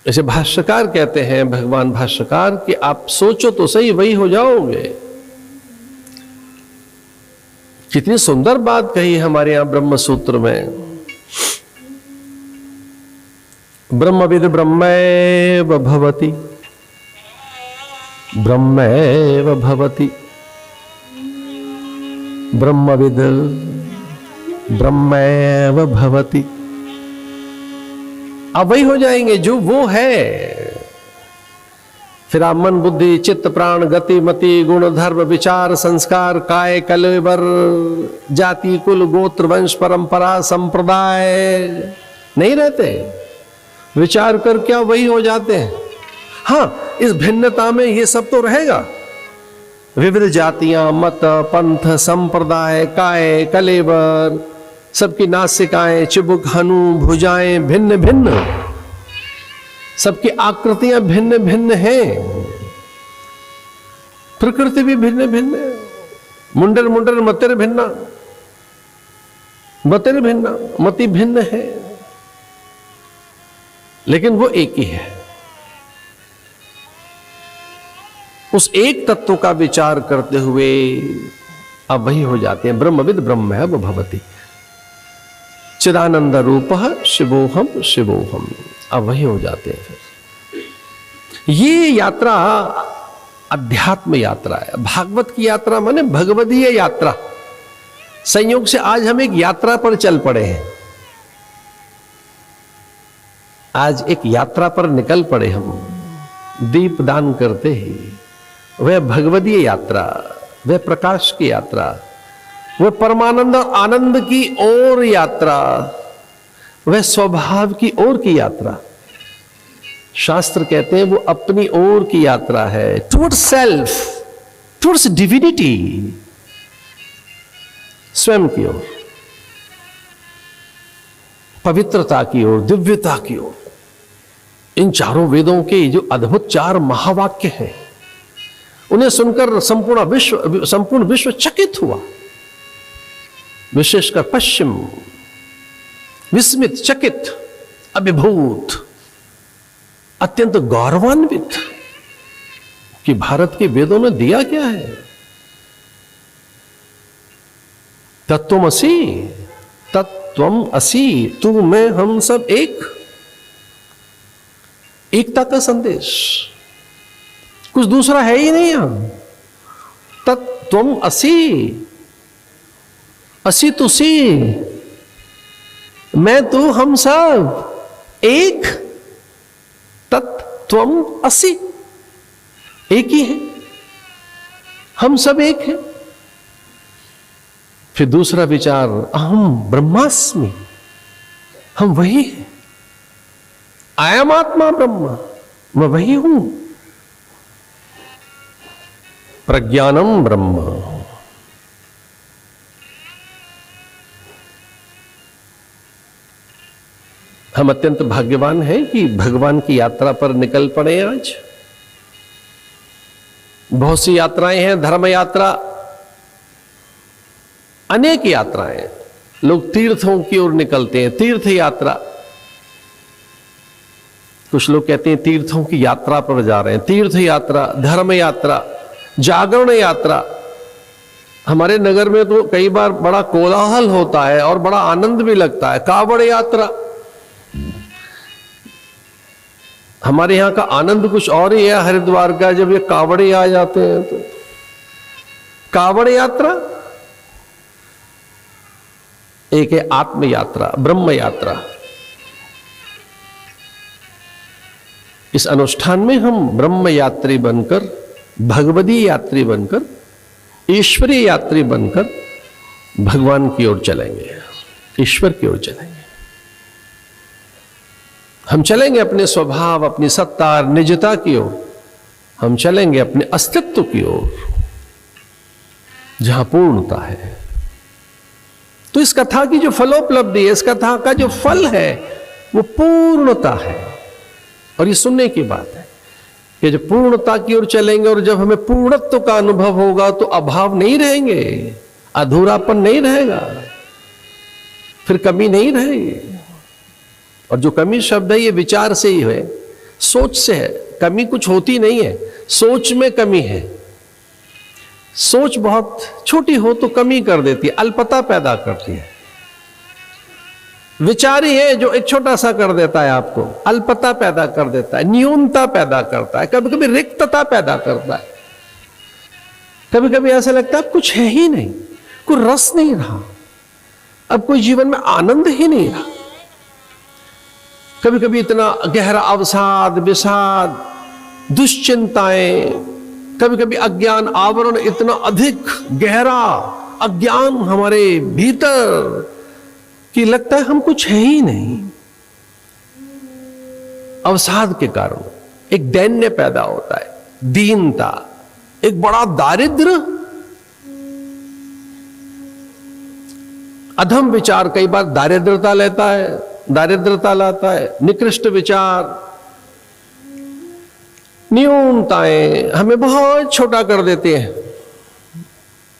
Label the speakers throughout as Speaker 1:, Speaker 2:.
Speaker 1: ऐसे भाष्यकार कहते हैं, भगवान भाष्यकार, कि आप सोचो तो सही, वही हो जाओगे। कितनी सुंदर बात कही हमारे यहां ब्रह्म सूत्र में। ब्रह्मविद ब्रह्मैव भवति, ब्रह्मैव भवति, ब्रह्मविद ब्रह्मैव भवति। अब वही हो जाएंगे जो वो है। फिर आप मन बुद्धि चित्त प्राण गति मति गुण धर्म विचार संस्कार काय कलेवर जाति कुल गोत्र वंश परंपरा संप्रदाय नहीं रहते। विचार कर क्या वही हो जाते हैं। हाँ, इस भिन्नता में ये सब तो रहेगा। विविध जातियां मत पंथ संप्रदाय काय कलेवर, सबकी नासिकाएं चिबुक हनु भुजाएं भिन्न भिन्न, सबकी आकृतियां भिन्न भिन्न हैं, प्रकृति भी भिन्न भिन्न है। मुंडर मुंडर मतिर भिन्ना, मतिर भिन्ना, मति भिन्न है, लेकिन वो एक ही है। उस एक तत्व का विचार करते हुए अब वही हो जाते हैं। ब्रह्मविद ब्रह्मैव भवति, चिदानंद रूपः शिवोहम शिवोहम, अब वही हो जाते हैं। फिर ये यात्रा अध्यात्म यात्रा है। भागवत की यात्रा माने भगवदीय यात्रा। संयोग से आज हम एक यात्रा पर चल पड़े हैं। आज एक यात्रा पर निकल पड़े हम, दीप दान करते ही। वह भगवदीय यात्रा, वह प्रकाश की यात्रा, वह परमानंद और आनंद की ओर यात्रा, वह स्वभाव की ओर की यात्रा। शास्त्र कहते हैं वो अपनी ओर की यात्रा है, टुवर्ड्स सेल्फ, टुवर्ड्स डिविनिटी, स्वयं की ओर, पवित्रता की ओर, दिव्यता की ओर। इन चारों वेदों के जो अद्भुत 4 महावाक्य हैं, उन्हें सुनकर संपूर्ण विश्व चकित हुआ। विशेषकर पश्चिम विस्मित, चकित, अभिभूत, अत्यंत गौरवान्वित कि भारत के वेदों में दिया क्या है। तत्त्वमसि, तत्त्वम असि, तू मैं हम सब एक, एकता का संदेश, कुछ दूसरा है ही नहीं यहां। तत्त्वम असि, असि तुसी, मैं तू हम सब एक, तत्त्वम असि, एक ही है, हम सब एक हैं। फिर दूसरा विचार, अहम ब्रह्मास्मि, हम वही हैं। अयम आत्मा ब्रह्म, मैं वही हूं। प्रज्ञानम ब्रह्म, हम अत्यंत भाग्यवान हैं कि भगवान की यात्रा पर निकल पड़े आज। बहुत सी यात्राएं हैं, धर्म यात्रा, अनेक यात्राएं। लोग तीर्थों की ओर निकलते हैं, तीर्थ यात्रा। कुछ लोग कहते हैं तीर्थों की यात्रा पर जा रहे हैं। तीर्थ यात्रा, धर्म यात्रा, जागरण यात्रा। हमारे नगर में तो कई बार बड़ा कोलाहल होता है और बड़ा आनंद भी लगता है। कावड़ यात्रा, हमारे यहां का आनंद कुछ और ही है हरिद्वार का, जब ये कावड़े आ जाते हैं तो। कावड़ यात्रा एक है, आत्म यात्रा, ब्रह्म यात्रा। इस अनुष्ठान में हम ब्रह्म यात्री बनकर, भगवदीय यात्री बनकर, ईश्वरीय यात्री बनकर भगवान की ओर चलेंगे, ईश्वर की ओर चलेंगे। हम चलेंगे अपने स्वभाव, अपनी सत्ता और निजता की ओर। हम चलेंगे अपने अस्तित्व की ओर, जहां पूर्णता है। तो इस कथा की जो फलोपलब्धि है, इस कथा का जो फल है, वो पूर्णता है। और ये सुनने की बात है कि जब पूर्णता की ओर चलेंगे और जब हमें पूर्णत्व का अनुभव होगा तो अभाव नहीं रहेंगे, अधूरापन नहीं रहेगा, फिर कमी नहीं रहेगी। और जो कमी शब्द है ये विचार से ही है, सोच से है, कमी कुछ होती नहीं है, सोच में कमी है। सोच बहुत छोटी हो तो कमी कर देती है, अल्पता पैदा करती है। विचार ही है जो एक छोटा सा कर देता है, आपको अल्पता पैदा कर देता है, न्यूनता पैदा करता है, कभी कभी रिक्तता पैदा करता है। कभी कभी ऐसा लगता है अब कुछ है ही नहीं, कोई रस नहीं रहा, अब कोई जीवन में आनंद ही नहीं रहा। कभी कभी इतना गहरा अवसाद, विषाद, दुश्चिंताएं, कभी कभी अज्ञान आवरण इतना अधिक गहरा अज्ञान हमारे भीतर कि लगता है हम कुछ है ही नहीं। अवसाद के कारण एक दैन्य पैदा होता है, दीनता, एक बड़ा दारिद्र्य, अधम विचार कई बार दारिद्रता लाता है, निकृष्ट विचार, न्यूनताएं हमें बहुत छोटा कर देते हैं,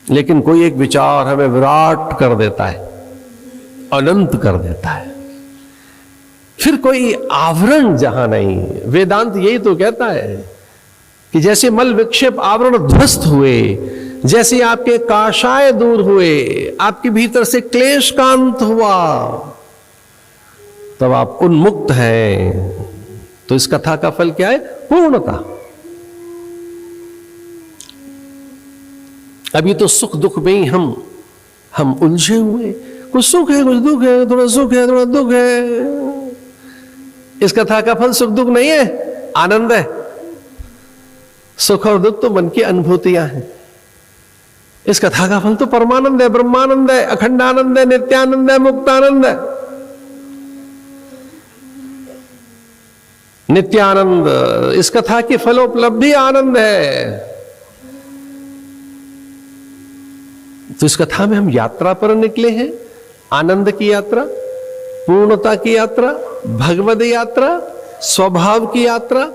Speaker 1: लेकिन कोई एक विचार हमें विराट कर देता है, अनंत कर देता है। फिर कोई आवरण जहां नहीं, वेदांत यही तो कहता है कि जैसे मल विक्षेप आवरण ध्वस्त हुए, जैसे आपके काषाय दूर हुए, आपके भीतर से क्लेश कांत हुआ, तब आप उन्मुक्त हैं। तो इस कथा का फल क्या है? पूर्णता। अभी तो सुख दुख में ही हम उलझे हुए, कुछ सुख है, कुछ दुख है, थोड़ा सुख है, थोड़ा दुख है। इस कथा का फल सुख दुख नहीं है, आनंद है। सुख और दुख तो मन की अनुभूतियां हैं। इस कथा का फल तो परमानंद है, ब्रह्मानंद है, अखंडानंद है, नित्यानंद है, मुक्तानंद है। नित्यानंद इस कथा की फलोपलब्धि आनंद है। तो इस कथा में हम यात्रा पर निकले हैं, आनंद की यात्रा, पूर्णता की यात्रा, भगवद यात्रा, स्वभाव की यात्रा,